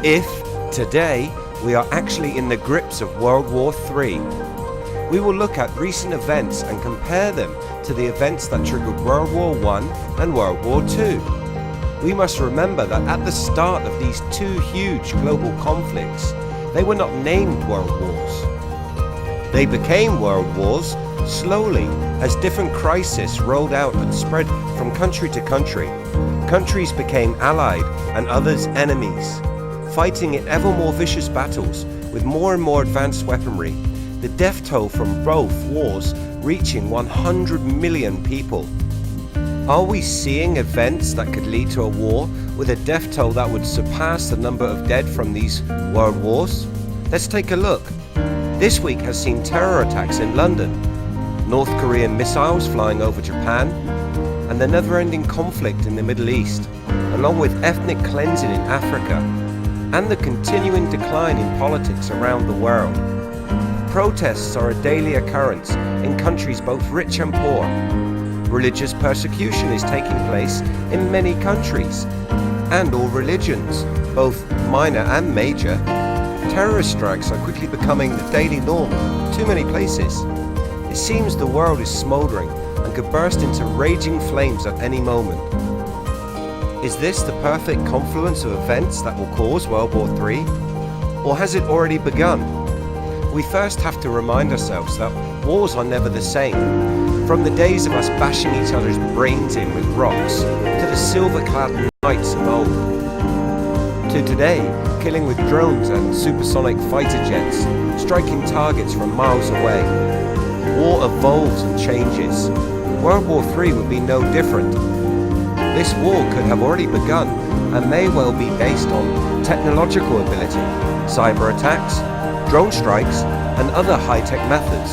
if, today, we are actually in the grips of World War III. We will look at recent events and compare them to the events that triggered World War I and World War II. We must remember that at the start of these two huge global conflicts, they were not named World Wars. They became World Wars slowly as different crises rolled out and spread from country to country. Countries became allied and others enemies, fighting in ever more vicious battles with more and more advanced weaponry. The death toll from both wars reaching 100 million people. Are we seeing events that could lead to a war with a death toll that would surpass the number of dead from these world wars? Let's take a look. This week has seen terror attacks in London, North Korean missiles flying over Japan, and the never-ending conflict in the Middle East, along with ethnic cleansing in Africa, and the continuing decline in politics around the world. Protests are a daily occurrence in countries both rich and poor. Religious persecution is taking place in many countries, and all religions, both minor and major. Terrorist strikes are quickly becoming the daily norm in too many places. It seems the world is smouldering and could burst into raging flames at any moment. Is this the perfect confluence of events that will cause World War III? Or has it already begun? We first have to remind ourselves that wars are never the same. From the days of us bashing each other's brains in with rocks, to the silver-clad knights of old, to today, killing with drones and supersonic fighter jets, striking targets from miles away. War evolves and changes. World War III would be no different. This war could have already begun and may well be based on technological ability, cyber attacks, drone strikes, and other high-tech methods,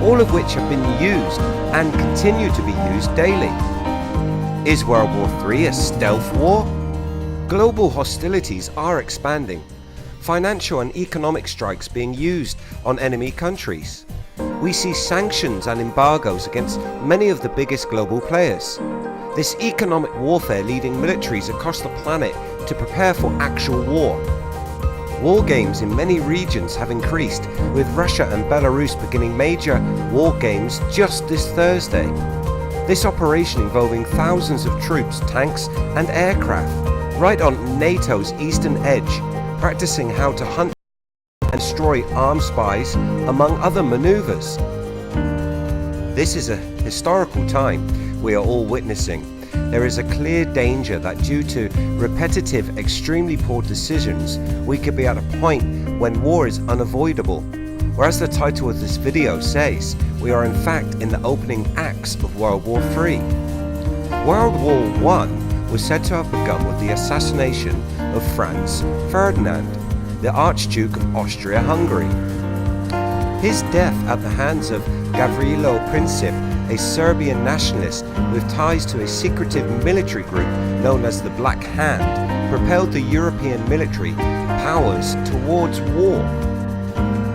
all of which have been used and continue to be used daily. Is World War III a stealth war? Global hostilities are expanding, financial and economic strikes being used on enemy countries. We see sanctions and embargoes against many of the biggest global players. This economic warfare leading militaries across the planet to prepare for actual war. War games in many regions have increased, with Russia and Belarus beginning major war games just this Thursday. This operation involving thousands of troops, tanks and aircraft right on NATO's eastern edge, practicing how to hunt and destroy armed spies, among other maneuvers. This is a historical time we are all witnessing. There is a clear danger that due to repetitive, extremely poor decisions, we could be at a point when war is unavoidable. Or as the title of this video says, we are in fact in the opening acts of World War III. World War I was said to have begun with the assassination of Franz Ferdinand, the Archduke of Austria-Hungary. His death at the hands of Gavrilo Princip, a Serbian nationalist with ties to a secretive military group known as the Black Hand, propelled the European military powers towards war.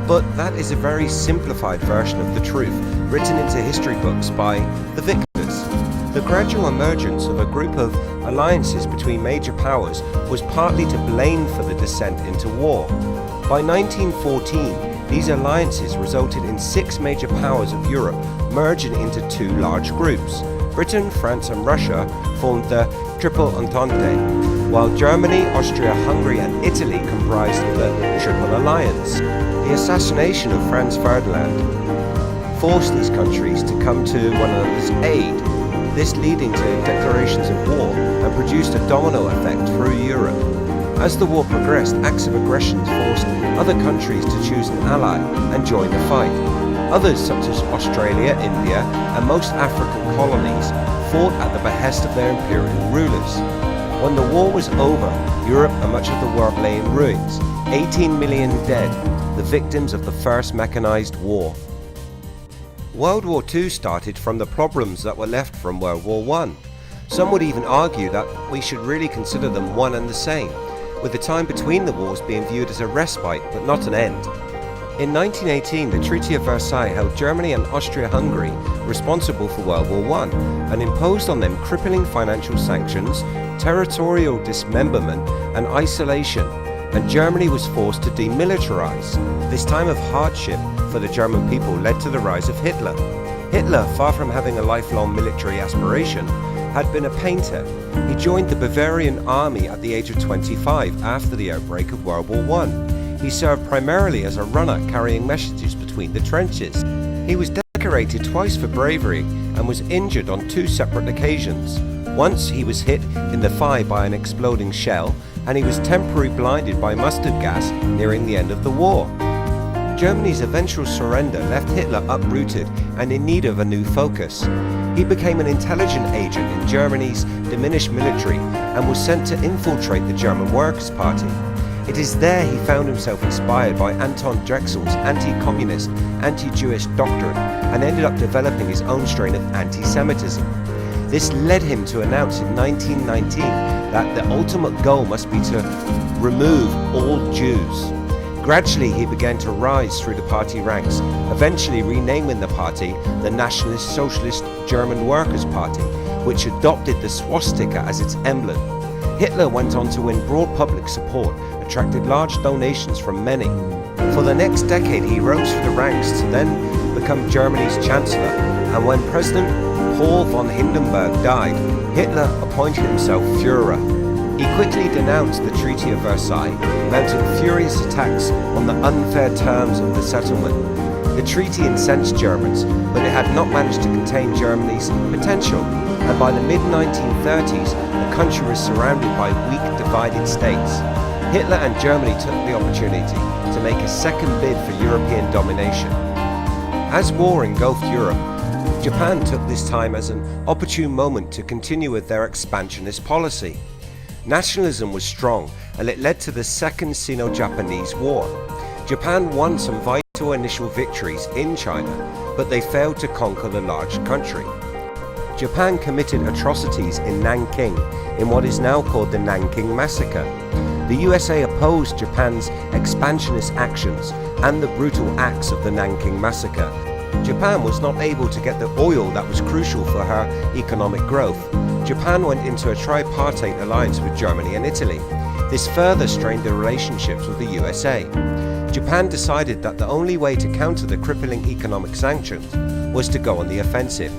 But that is a very simplified version of the truth, written into history books by the victors. The gradual emergence of a group of alliances between major powers was partly to blame for the descent into war. By 1914, these alliances resulted in 6 major powers of Europe merging into 2 large groups. Britain, France and Russia formed the Triple Entente, while Germany, Austria-Hungary and Italy comprised the Triple Alliance. The assassination of Franz Ferdinand forced these countries to come to one another's aid, this leading to declarations of war and produced a domino effect through Europe. As the war progressed, acts of aggression forced other countries to choose an ally and join the fight. Others, such as Australia, India, and most African colonies, fought at the behest of their imperial rulers. When the war was over, Europe and much of the world lay in ruins, 18 million dead, the victims of the first mechanized war. World War II started from the problems that were left from World War I. Some would even argue that we should really consider them one and the same, with the time between the wars being viewed as a respite but not an end. In 1918, the Treaty of Versailles held Germany and Austria-Hungary responsible for World War I and imposed on them crippling financial sanctions, territorial dismemberment and isolation, and Germany was forced to demilitarize. This time of hardship for the German people led to the rise of Hitler. Hitler, far from having a lifelong military aspiration, had been a painter. He joined the Bavarian army at the age of 25 after the outbreak of World War I. He served primarily as a runner carrying messages between the trenches. He was decorated twice for bravery and was injured on 2 separate occasions. Once he was hit in the thigh by an exploding shell, and he was temporarily blinded by mustard gas nearing the end of the war. Germany's eventual surrender left Hitler uprooted and in need of a new focus. He became an intelligence agent in Germany's diminished military and was sent to infiltrate the German Workers' Party. It is there he found himself inspired by Anton Drexel's anti-communist, anti-Jewish doctrine and ended up developing his own strain of anti-Semitism. This led him to announce in 1919 that the ultimate goal must be to remove all Jews. Gradually he began to rise through the party ranks, eventually renaming the party the Nationalist Socialist German Workers' Party, which adopted the swastika as its emblem. Hitler went on to win broad public support, attracted large donations from many. For the next decade he rose through the ranks to then become Germany's Chancellor, and when President Paul von Hindenburg died, Hitler appointed himself Führer. He quickly denounced the Treaty of Versailles, mounting furious attacks on the unfair terms of the settlement. The treaty incensed Germans, but it had not managed to contain Germany's potential, and by the mid-1930s, the country was surrounded by weak, divided states. Hitler and Germany took the opportunity to make a second bid for European domination. As war engulfed Europe, Japan took this time as an opportune moment to continue with their expansionist policy. Nationalism was strong, and it led to the Second Sino-Japanese War. Japan won some vital initial victories in China, but they failed to conquer the large country. Japan committed atrocities in Nanking, in what is now called the Nanking Massacre. The USA opposed Japan's expansionist actions and the brutal acts of the Nanking Massacre. Japan was not able to get the oil that was crucial for her economic growth. Japan went into a tripartite alliance with Germany and Italy. This further strained the relationships with the USA. Japan decided that the only way to counter the crippling economic sanctions was to go on the offensive.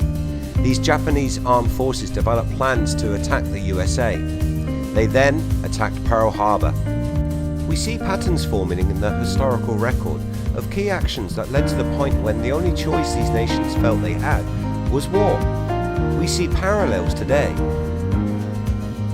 These Japanese armed forces developed plans to attack the USA. They then attacked Pearl Harbor. We see patterns forming in the historical record of key actions that led to the point when the only choice these nations felt they had was war. We see parallels today.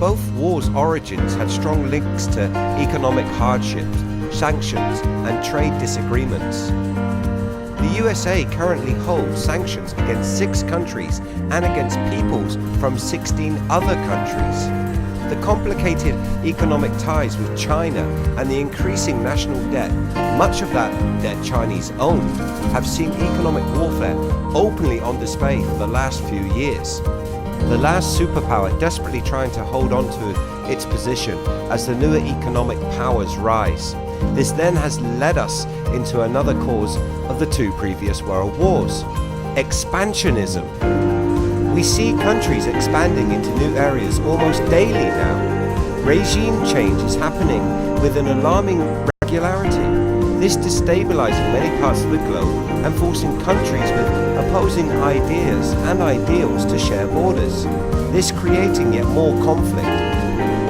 Both wars' origins had strong links to economic hardships, sanctions, and trade disagreements. The USA currently holds sanctions against 6 countries and against peoples from 16 other countries. The complicated economic ties with China and the increasing national debt, much of that debt Chinese owned, have seen economic warfare openly on display for the last few years. The last superpower desperately trying to hold on to its position as the newer economic powers rise. This then has led us into another cause of the 2 previous world wars: expansionism. We see countries expanding into new areas almost daily now. Regime change is happening with an alarming regularity. This destabilizing many parts of the globe and forcing countries with opposing ideas and ideals to share borders. This creating yet more conflict.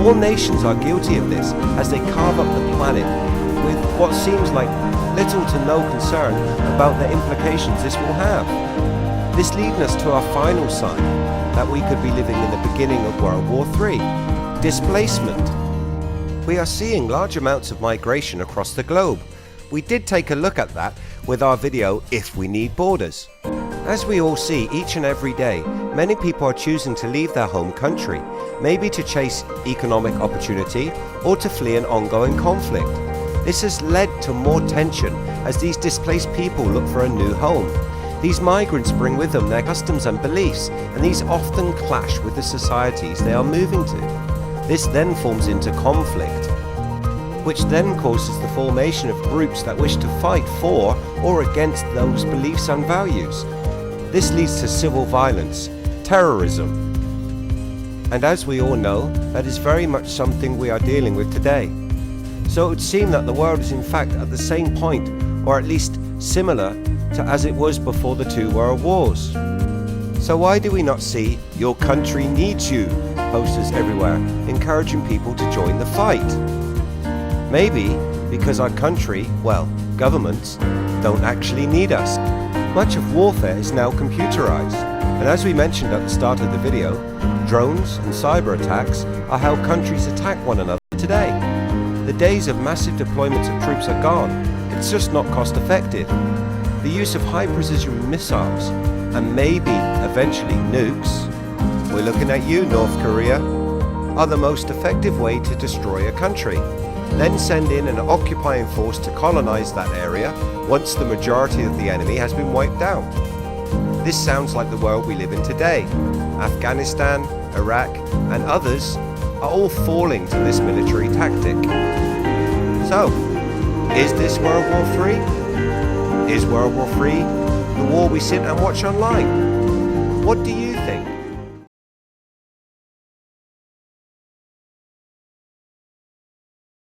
All nations are guilty of this as they carve up the planet with what seems like little to no concern about the implications this will have. This leads us to our final sign that we could be living in the beginning of World War III: displacement. We are seeing large amounts of migration across the globe. We did take a look at that with our video, If We Need Borders. As we all see each and every day, many people are choosing to leave their home country, maybe to chase economic opportunity or to flee an ongoing conflict. This has led to more tension as these displaced people look for a new home. These migrants bring with them their customs and beliefs, and these often clash with the societies they are moving to. This then forms into conflict, which then causes the formation of groups that wish to fight for or against those beliefs and values. This leads to civil violence, terrorism, and as we all know, that is very much something we are dealing with today. So it would seem that the world is in fact at the same point, or at least similar to as it was before the two world wars. So why do we not see "Your country needs you" posters everywhere, encouraging people to join the fight? Maybe because our country, well, governments, don't actually need us. Much of warfare is now computerized, and as we mentioned at the start of the video, drones and cyber attacks are how countries attack one another today. The days of massive deployments of troops are gone. It's just not cost effective. The use of high precision missiles, and maybe eventually nukes, we're looking at you, North Korea, are the most effective way to destroy a country. Then send in an occupying force to colonize that area once the majority of the enemy has been wiped out. This sounds like the world we live in today. Afghanistan, Iraq, and others are all falling to this military tactic. So, is this World War III? Is World War III the war we sit and watch online? What do you think?